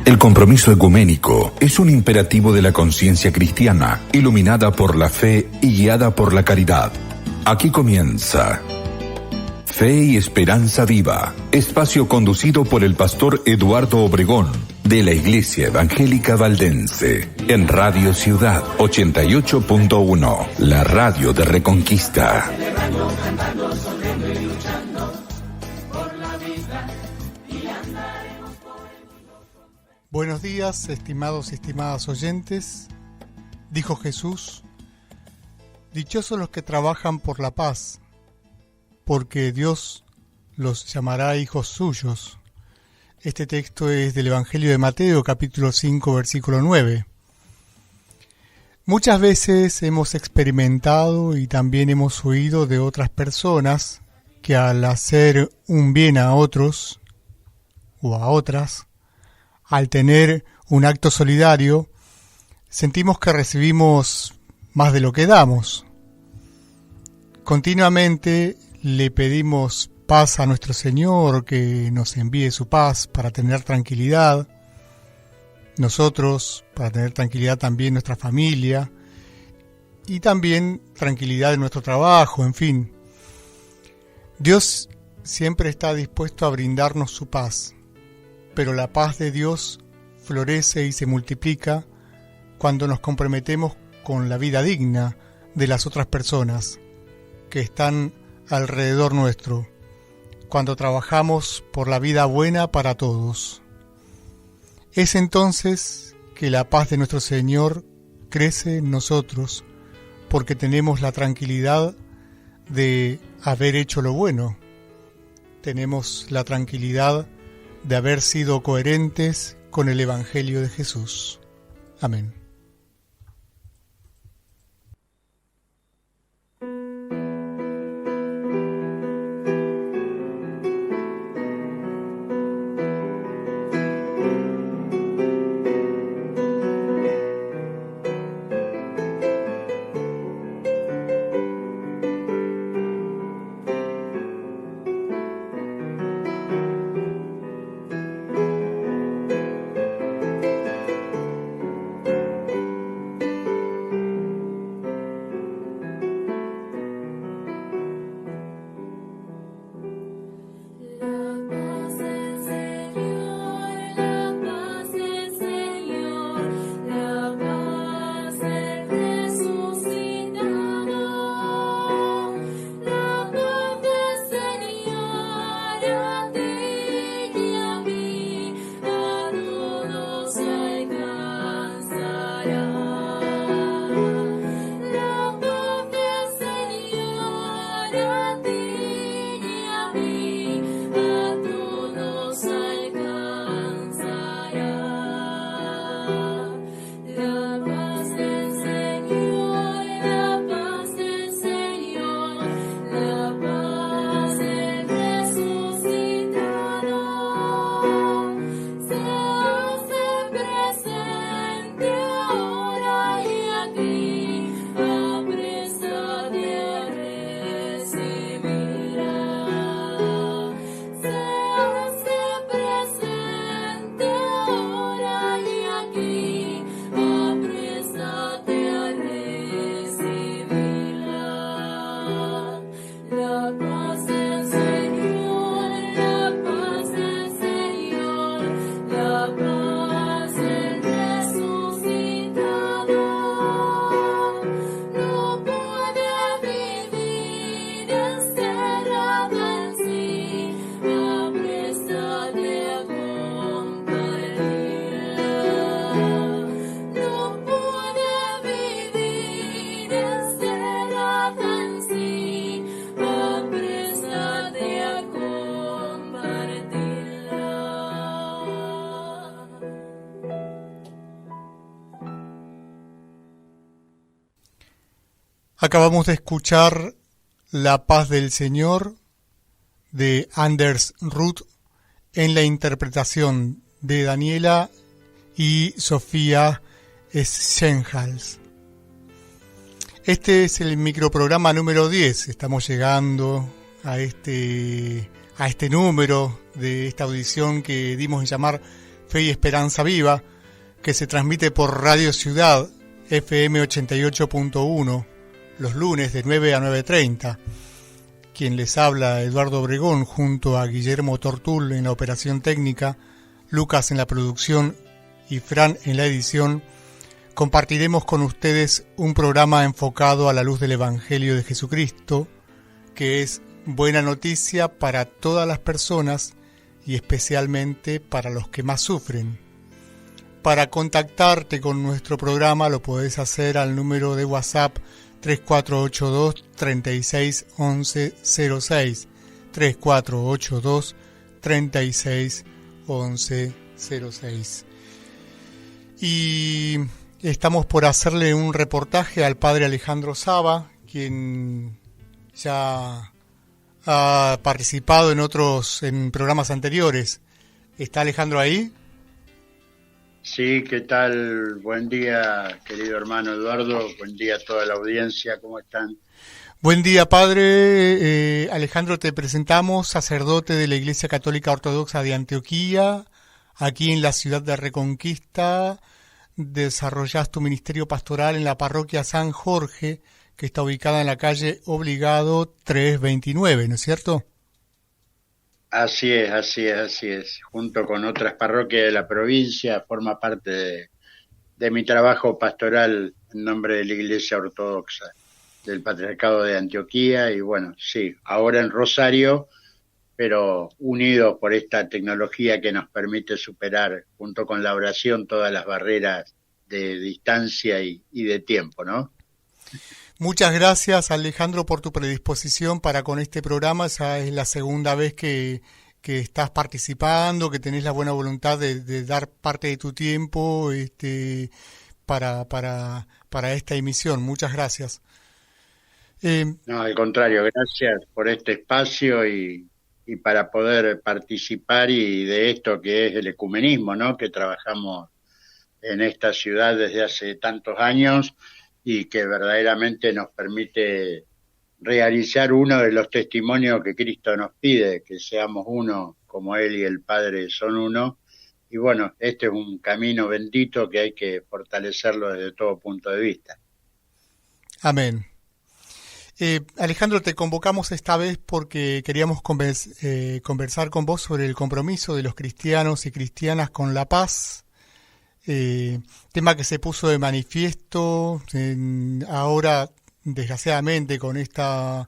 El compromiso ecuménico es un imperativo de la conciencia cristiana, iluminada por la fe y guiada por la caridad. Aquí comienza Fe y Esperanza Viva, espacio conducido por el pastor Eduardo Obregón, de la Iglesia Evangélica Valdense, en Radio Ciudad 88.1, la radio de Reconquista. Buenos días, estimados y estimadas oyentes. Dijo Jesús: dichosos los que trabajan por la paz, porque Dios los llamará hijos suyos. Este texto es del Evangelio de Mateo, capítulo 5, versículo 9. Muchas veces hemos experimentado y también hemos oído de otras personas que al hacer un bien a otros o a otras, al tener un acto solidario, sentimos que recibimos más de lo que damos. Continuamente le pedimos paz a nuestro Señor, que nos envíe su paz para tener tranquilidad, nosotros para tener tranquilidad también nuestra familia y también tranquilidad en nuestro trabajo, en fin. Dios siempre está dispuesto a brindarnos su paz, pero la paz de Dios florece y se multiplica cuando nos comprometemos con la vida digna de las otras personas que están alrededor nuestro, cuando trabajamos por la vida buena para todos. Es entonces que la paz de nuestro Señor crece en nosotros, porque tenemos la tranquilidad de haber hecho lo bueno. Tenemos la tranquilidad de haber sido coherentes con el Evangelio de Jesús. Amén. Acabamos de escuchar La paz del Señor de Anders Ruth en la interpretación de Daniela y Sofía Schenhals. Este es el microprograma número 10. Estamos llegando a este número de esta audición que dimos en llamar Fe y Esperanza Viva, que se transmite por Radio Ciudad, FM 88.1, los lunes de 9 a 9:30. Quien les habla, Eduardo Obregón, junto a Guillermo Tortul en la operación técnica, Lucas en la producción y Fran en la edición, compartiremos con ustedes un programa enfocado a la luz del Evangelio de Jesucristo, que es buena noticia para todas las personas y especialmente para los que más sufren. Para contactarte con nuestro programa lo podés hacer al número de WhatsApp 3482 36 11 06, 3482 36 11 06. Y estamos por hacerle un reportaje al padre Alejandro Saba, quien ya ha participado en programas anteriores. ¿Está Alejandro ahí? Sí, ¿qué tal? Buen día, querido hermano Eduardo. Buen día a toda la audiencia. ¿Cómo están? Buen día, padre. Alejandro, te presentamos, sacerdote de la Iglesia Católica Ortodoxa de Antioquía, aquí en la ciudad de Reconquista. Desarrollás tu ministerio pastoral en la parroquia San Jorge, que está ubicada en la calle Obligado 329, ¿no es cierto? Así es. Junto con otras parroquias de la provincia, forma parte de mi trabajo pastoral en nombre de la Iglesia Ortodoxa del Patriarcado de Antioquía. Y bueno, sí, ahora en Rosario, pero unidos por esta tecnología que nos permite superar, junto con la oración, todas las barreras de distancia y de tiempo, ¿no? Muchas gracias, Alejandro, por tu predisposición para con este programa. Ya es la segunda vez que estás participando, que tenés la buena voluntad de dar parte de tu tiempo para esta emisión. Muchas gracias. No, al contrario, gracias por este espacio y para poder participar y de esto que es el ecumenismo, ¿no? Que trabajamos en esta ciudad desde hace tantos años y que verdaderamente nos permite realizar uno de los testimonios que Cristo nos pide, que seamos uno como Él y el Padre son uno. Y bueno, este es un camino bendito que hay que fortalecerlo desde todo punto de vista. Amén. Alejandro, te convocamos esta vez porque queríamos conversar con vos sobre el compromiso de los cristianos y cristianas con la paz. Tema que se puso de manifiesto ahora, desgraciadamente, con esta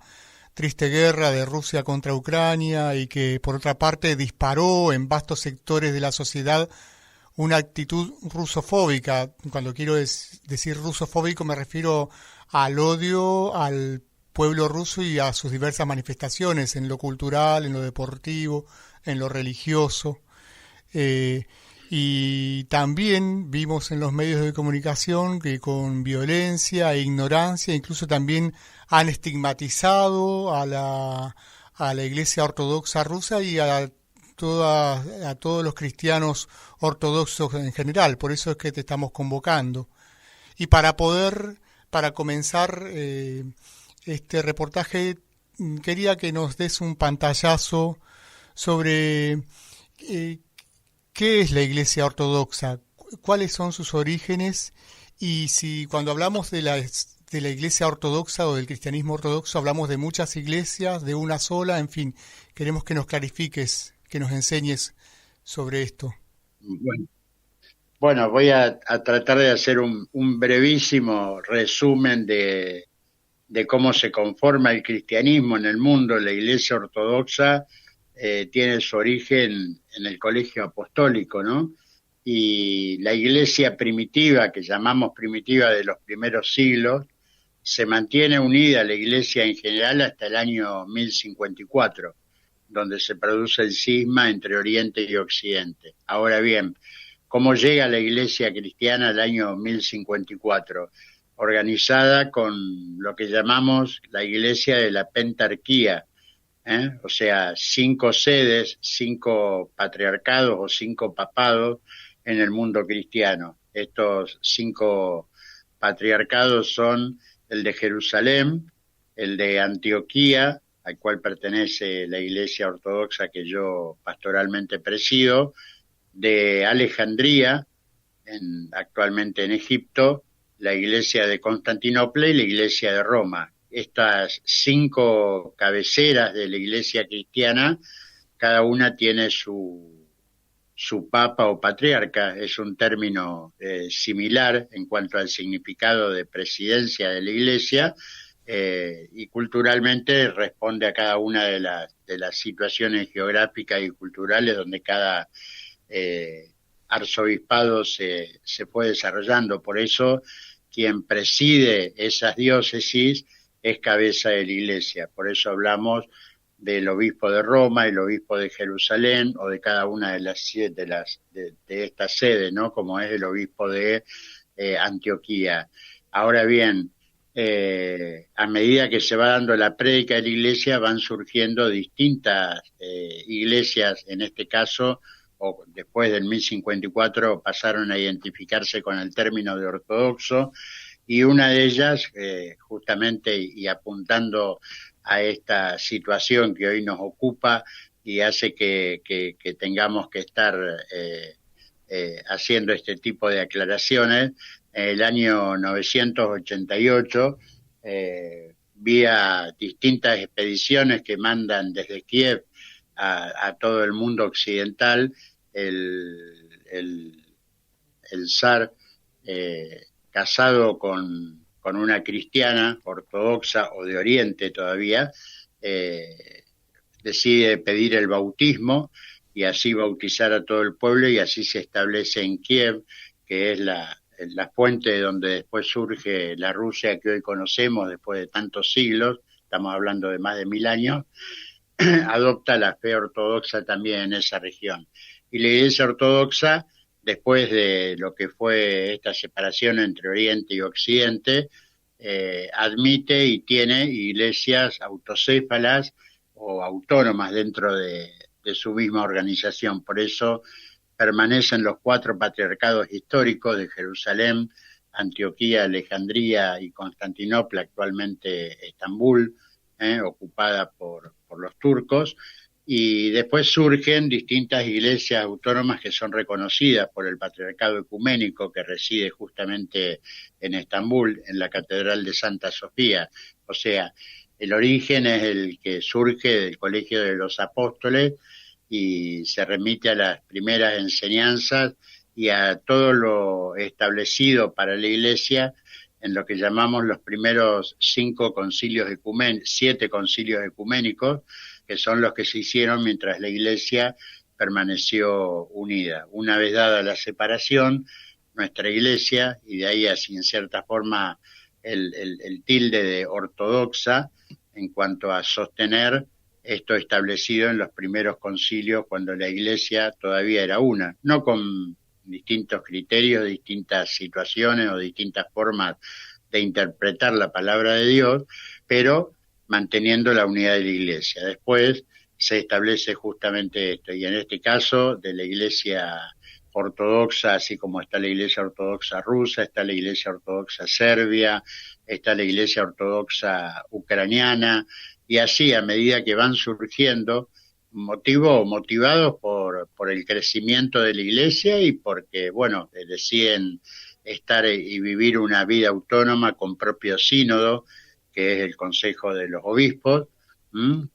triste guerra de Rusia contra Ucrania y que, por otra parte, disparó en vastos sectores de la sociedad una actitud rusofóbica. Cuando quiero decir rusofóbico me refiero al odio al pueblo ruso y a sus diversas manifestaciones en lo cultural, en lo deportivo, en lo religioso. Y también vimos en los medios de comunicación que con violencia e ignorancia incluso también han estigmatizado a la Iglesia Ortodoxa rusa y a todos los cristianos ortodoxos en general. Por eso es que te estamos convocando. Y para comenzar este reportaje, quería que nos des un pantallazo sobre ¿qué es la Iglesia Ortodoxa? ¿Cuáles son sus orígenes? Y si cuando hablamos de la Iglesia Ortodoxa o del cristianismo ortodoxo hablamos de muchas iglesias, de una sola, en fin, queremos que nos clarifiques, que nos enseñes sobre esto. Bueno, voy a tratar de hacer un brevísimo resumen de cómo se conforma el cristianismo en el mundo. La Iglesia Ortodoxa tiene su origen en el Colegio Apostólico, ¿no? Y la Iglesia primitiva, que llamamos primitiva de los primeros siglos, se mantiene unida a la Iglesia en general hasta el año 1054, donde se produce el cisma entre Oriente y Occidente. Ahora bien, ¿cómo llega la Iglesia cristiana al año 1054? Organizada con lo que llamamos la Iglesia de la Pentarquía, o sea, 5 sedes, 5 patriarcados o 5 papados en el mundo cristiano. Estos 5 patriarcados son el de Jerusalén, el de Antioquía, al cual pertenece la Iglesia Ortodoxa que yo pastoralmente presido, de Alejandría, actualmente en Egipto, la iglesia de Constantinopla y la iglesia de Roma. Estas 5 cabeceras de la iglesia cristiana, cada una tiene su papa o patriarca. Es un término similar en cuanto al significado de presidencia de la iglesia, y culturalmente responde a cada una de las situaciones geográficas y culturales donde cada arzobispado se fue desarrollando. Por eso quien preside esas diócesis es cabeza de la iglesia. Por eso hablamos del obispo de Roma, el obispo de Jerusalén, o de cada una de las de estas sedes, ¿no? Como es el obispo de Antioquía. Ahora bien, a medida que se va dando la prédica de la iglesia, van surgiendo distintas iglesias, en este caso, o después del 1054 pasaron a identificarse con el término de ortodoxo, y una de ellas, justamente y apuntando a esta situación que hoy nos ocupa y hace que tengamos que estar haciendo este tipo de aclaraciones, en el año 988, vía distintas expediciones que mandan desde Kiev a todo el mundo occidental, el zar, casado con una cristiana ortodoxa o de Oriente todavía, decide pedir el bautismo y así bautizar a todo el pueblo, y así se establece en Kiev, que es la fuente de donde después surge la Rusia que hoy conocemos después de tantos siglos, estamos hablando de más de 1000 años, adopta la fe ortodoxa también en esa región. Y la Iglesia Ortodoxa, después de lo que fue esta separación entre Oriente y Occidente, admite y tiene iglesias autocéfalas o autónomas dentro de su misma organización. Por eso permanecen los 4 patriarcados históricos de Jerusalén, Antioquía, Alejandría y Constantinopla, actualmente Estambul, ocupada por los turcos, y después surgen distintas iglesias autónomas que son reconocidas por el Patriarcado Ecuménico, que reside justamente en Estambul, en la Catedral de Santa Sofía. O sea, el origen es el que surge del Colegio de los Apóstoles y se remite a las primeras enseñanzas y a todo lo establecido para la Iglesia en lo que llamamos los primeros 7 concilios ecuménicos, que son los que se hicieron mientras la Iglesia permaneció unida. Una vez dada la separación, nuestra Iglesia, y de ahí así en cierta forma el tilde de ortodoxa, en cuanto a sostener esto establecido en los primeros concilios, cuando la Iglesia todavía era una, no con distintos criterios, distintas situaciones o distintas formas de interpretar la palabra de Dios, pero manteniendo la unidad de la Iglesia. Después se establece justamente esto, y en este caso de la Iglesia ortodoxa, así como está la Iglesia Ortodoxa rusa, está la Iglesia Ortodoxa serbia, está la Iglesia Ortodoxa ucraniana, y así a medida que van surgiendo, motivados por el crecimiento de la Iglesia y porque, bueno, deciden estar y vivir una vida autónoma con propio sínodo, que es el Consejo de los Obispos,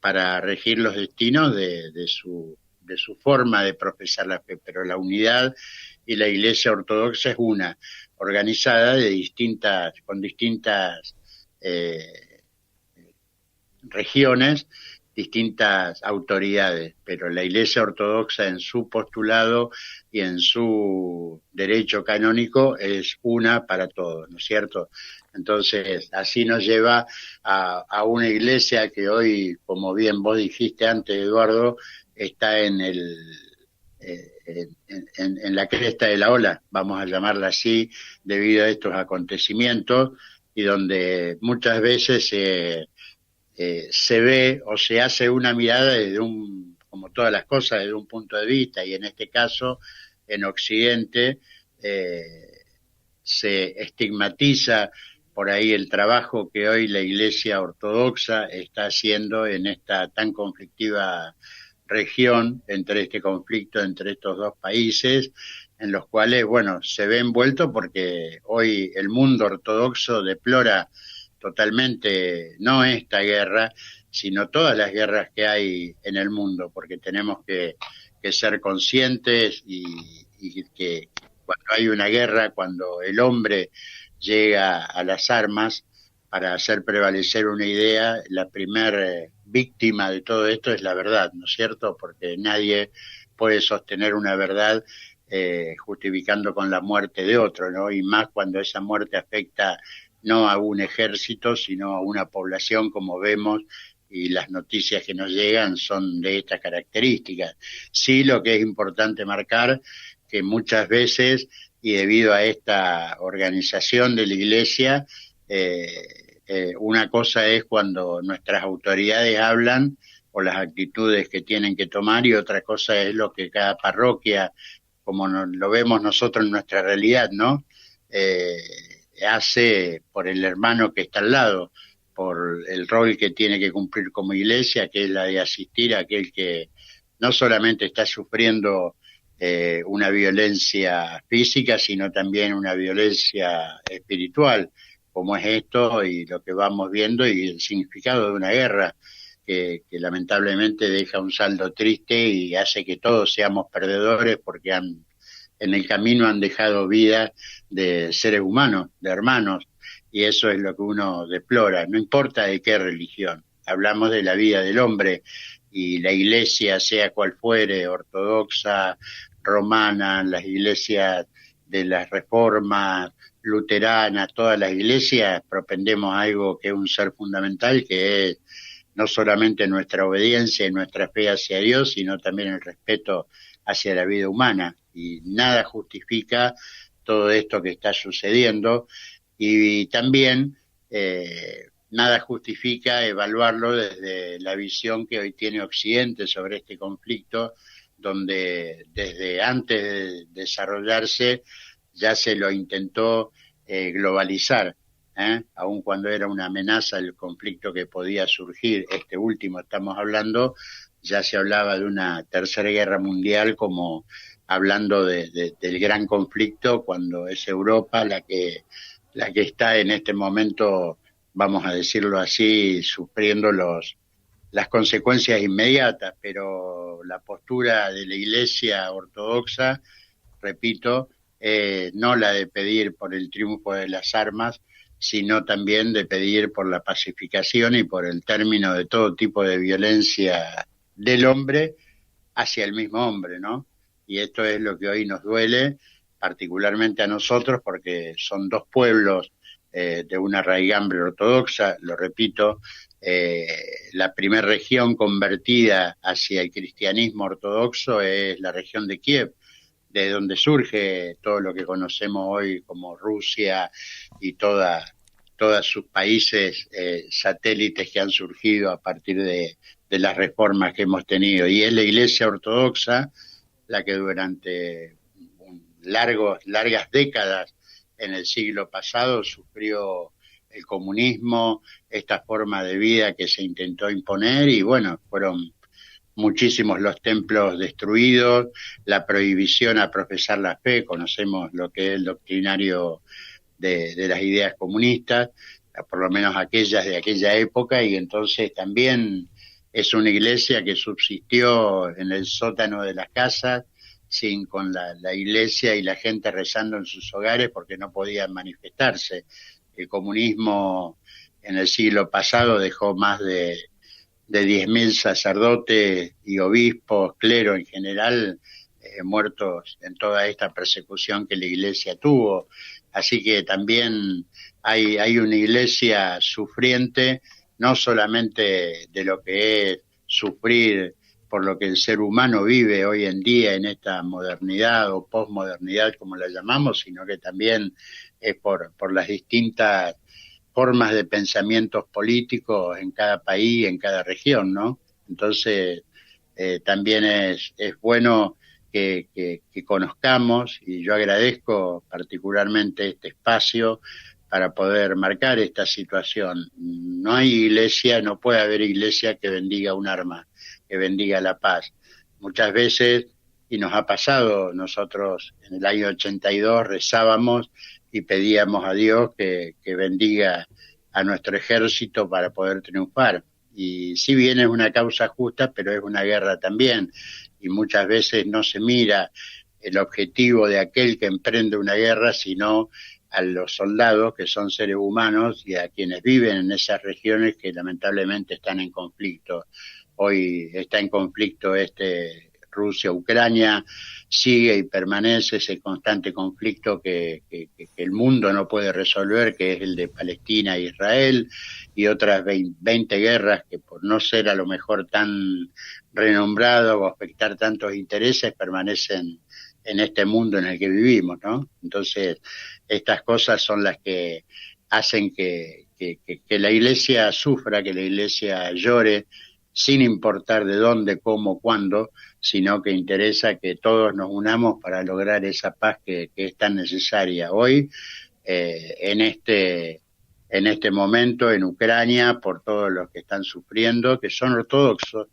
para regir los destinos de su forma de profesar la fe. Pero la unidad y la Iglesia Ortodoxa es una, organizada con distintas regiones, distintas autoridades, pero la Iglesia Ortodoxa en su postulado y en su derecho canónico es una para todos, ¿no es cierto? Entonces, así nos lleva a una iglesia que hoy, como bien vos dijiste antes, Eduardo, está en la cresta de la ola, vamos a llamarla así, debido a estos acontecimientos, y donde muchas veces se ve o se hace una mirada desde como todas las cosas, desde un punto de vista, y en este caso, en Occidente, se estigmatiza por ahí el trabajo que hoy la Iglesia Ortodoxa está haciendo en esta tan conflictiva región, entre este conflicto entre estos dos países, en los cuales, bueno, se ve envuelto porque hoy el mundo ortodoxo deplora totalmente no esta guerra, sino todas las guerras que hay en el mundo, porque tenemos que ser conscientes y que cuando hay una guerra, cuando el hombre llega a las armas para hacer prevalecer una idea, la primer víctima de todo esto es la verdad, ¿no es cierto? Porque nadie puede sostener una verdad justificando con la muerte de otro, ¿no? Y más cuando esa muerte afecta no a un ejército, sino a una población, como vemos, y las noticias que nos llegan son de estas características. Sí, lo que es importante marcar, que muchas veces, y debido a esta organización de la Iglesia, una cosa es cuando nuestras autoridades hablan o las actitudes que tienen que tomar, y otra cosa es lo que cada parroquia, como lo vemos nosotros en nuestra realidad, ¿no? Hace por el hermano que está al lado, por el rol que tiene que cumplir como iglesia, que es la de asistir a aquel que no solamente está sufriendo una violencia física, sino también una violencia espiritual, como es esto y lo que vamos viendo, y el significado de una guerra que lamentablemente deja un saldo triste y hace que todos seamos perdedores, porque en el camino han dejado vida de seres humanos, de hermanos, y eso es lo que uno deplora, no importa de qué religión. Hablamos de la vida del hombre, y la iglesia, sea cual fuere, ortodoxa, romana, las iglesias de las reformas, luteranas, todas las iglesias propendemos a algo que es un ser fundamental, que es no solamente nuestra obediencia y nuestra fe hacia Dios, sino también el respeto hacia la vida humana. Y nada justifica todo esto que está sucediendo, y también nada justifica evaluarlo desde la visión que hoy tiene Occidente sobre este conflicto, donde desde antes de desarrollarse ya se lo intentó globalizar, aun cuando era una amenaza el conflicto que podía surgir. Este último estamos hablando, ya se hablaba de una tercera guerra mundial, como hablando del gran conflicto, cuando es Europa la que está en este momento, vamos a decirlo así, sufriendo las consecuencias inmediatas. Pero la postura de la Iglesia ortodoxa, repito, no la de pedir por el triunfo de las armas, sino también de pedir por la pacificación y por el término de todo tipo de violencia del hombre hacia el mismo hombre, ¿no? Y esto es lo que hoy nos duele, particularmente a nosotros, porque son dos pueblos de una raigambre ortodoxa. Lo repito, la primera región convertida hacia el cristianismo ortodoxo es la región de Kiev, de donde surge todo lo que conocemos hoy como Rusia y todos sus países satélites que han surgido a partir de las reformas que hemos tenido. Y es la Iglesia ortodoxa la que durante largas décadas en el siglo pasado sufrió el comunismo, esta forma de vida que se intentó imponer, y bueno, fueron muchísimos los templos destruidos, la prohibición a profesar la fe, conocemos lo que es el doctrinario de las ideas comunistas, por lo menos aquellas de aquella época, y entonces también es una iglesia que subsistió en el sótano de las casas, con la iglesia y la gente rezando en sus hogares porque no podían manifestarse. El comunismo en el siglo pasado dejó más de 10.000 sacerdotes y obispos, clero en general, muertos en toda esta persecución que la iglesia tuvo. Así que también hay una iglesia sufriente, no solamente de lo que es sufrir por lo que el ser humano vive hoy en día en esta modernidad o posmodernidad, como la llamamos, sino que también es por las distintas formas de pensamientos políticos en cada país, en cada región, ¿no? Entonces, también es bueno que conozcamos, y yo agradezco particularmente este espacio para poder marcar esta situación. No hay iglesia, no puede haber iglesia que bendiga un arma. que bendiga la paz. Muchas veces, y nos ha pasado, nosotros en el año 82 rezábamos y pedíamos a Dios que bendiga a nuestro ejército para poder triunfar. Y si bien es una causa justa, pero es una guerra también, y muchas veces no se mira el objetivo de aquel que emprende una guerra, sino a los soldados, que son seres humanos, y a quienes viven en esas regiones que lamentablemente están en conflicto. Hoy está en conflicto Rusia-Ucrania, sigue y permanece ese constante conflicto que el mundo no puede resolver, que es el de Palestina e Israel, y otras 20 guerras que, por no ser a lo mejor tan renombrado o afectar tantos intereses, permanecen en este mundo en el que vivimos, ¿no? Entonces, estas cosas son las que hacen que la Iglesia sufra, que la Iglesia llore, sin importar de dónde, cómo, cuándo, sino que interesa que todos nos unamos para lograr esa paz que es tan necesaria hoy, en este momento en Ucrania, por todos los que están sufriendo, que son ortodoxos,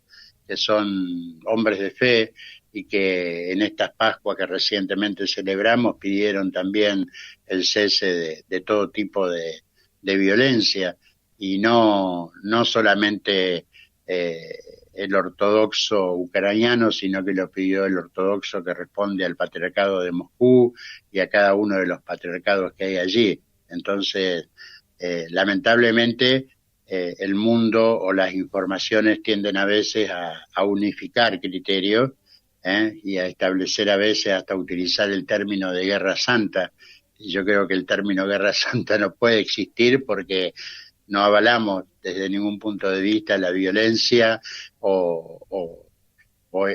que son hombres de fe, y que en estas Pascuas que recientemente celebramos pidieron también el cese de todo tipo de violencia, y no solamente el ortodoxo ucraniano, sino que lo pidió el ortodoxo que responde al patriarcado de Moscú y a cada uno de los patriarcados que hay allí. Entonces, lamentablemente, el mundo o las informaciones tienden a veces a unificar criterios, y a establecer a veces hasta utilizar el término de guerra santa. Y yo creo que el término guerra santa no puede existir, porque no avalamos desde ningún punto de vista la violencia o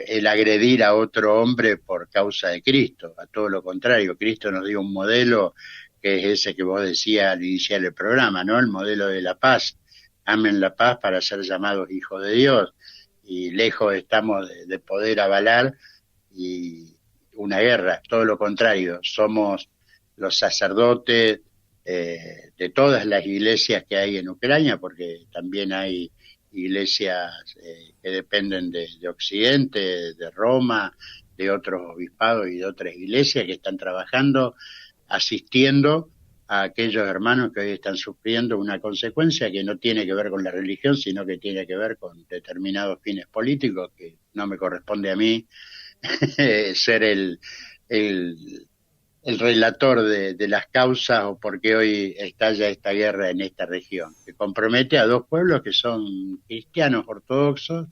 el agredir a otro hombre por causa de Cristo. A todo lo contrario, Cristo nos dio un modelo que es ese que vos decías al iniciar el programa, ¿no? El modelo de la paz. Amen la paz para ser llamados hijos de Dios. Y lejos estamos de poder avalar y una guerra, todo lo contrario. Somos los sacerdotes de todas las iglesias que hay en Ucrania, porque también hay iglesias que dependen de Occidente, de Roma, de otros obispados y de otras iglesias que están trabajando, asistiendo a aquellos hermanos que hoy están sufriendo una consecuencia que no tiene que ver con la religión, sino que tiene que ver con determinados fines políticos, que no me corresponde a mí ser el relator de las causas o por qué hoy estalla esta guerra en esta región, que compromete a dos pueblos que son cristianos ortodoxos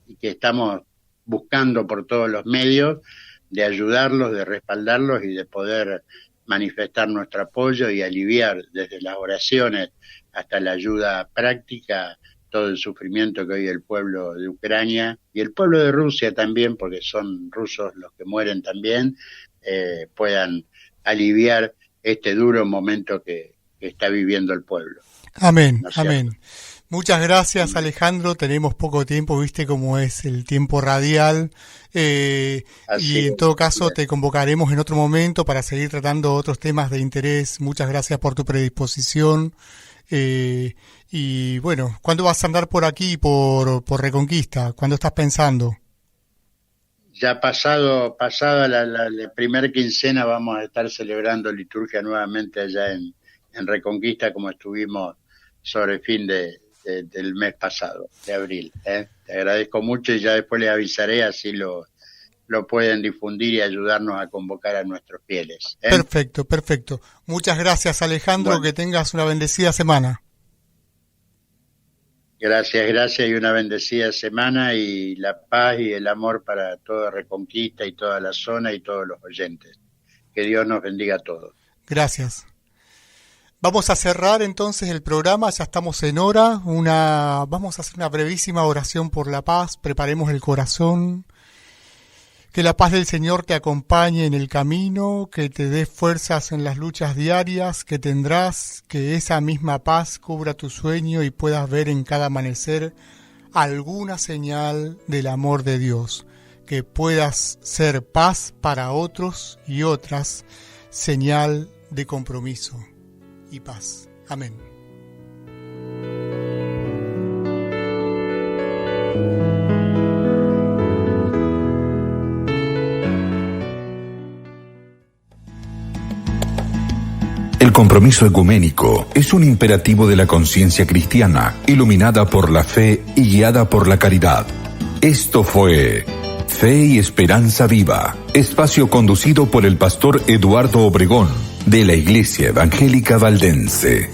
y que estamos buscando por todos los medios de ayudarlos, de respaldarlos y de poder manifestar nuestro apoyo y aliviar desde las oraciones hasta la ayuda práctica todo el sufrimiento que hoy el pueblo de Ucrania y el pueblo de Rusia también, porque son rusos los que mueren también, puedan aliviar este duro momento que está viviendo el pueblo. Amén, ¿No es amén. cierto? Muchas gracias, Alejandro. Tenemos poco tiempo, viste cómo es el tiempo radial. Y en todo caso te convocaremos en otro momento para seguir tratando otros temas de interés. Muchas gracias por tu predisposición. Y bueno, ¿cuándo vas a andar por aquí, por Reconquista? ¿Cuándo estás pensando? Ya pasada la primera quincena vamos a estar celebrando liturgia nuevamente allá en Reconquista, como estuvimos sobre el fin del mes pasado, de abril. Te agradezco mucho y ya después les avisaré, así lo pueden difundir y ayudarnos a convocar a nuestros fieles. Perfecto, perfecto. Muchas gracias, Alejandro, que tengas una bendecida semana. Gracias y una bendecida semana, y la paz y el amor para toda Reconquista y toda la zona y todos los oyentes. Que Dios nos bendiga a todos. Gracias. Vamos a cerrar entonces el programa, ya estamos en hora. Vamos a hacer una brevísima oración por la paz. Preparemos el corazón. Que la paz del Señor te acompañe en el camino, que te dé fuerzas en las luchas diarias que tendrás, que esa misma paz cubra tu sueño y puedas ver en cada amanecer alguna señal del amor de Dios, que puedas ser paz para otros y otras, señal de compromiso y paz. Amén. El compromiso ecuménico es un imperativo de la conciencia cristiana, iluminada por la fe y guiada por la caridad. Esto fue Fe y Esperanza Viva, espacio conducido por el pastor Eduardo Obregón, de la Iglesia Evangélica Valdense.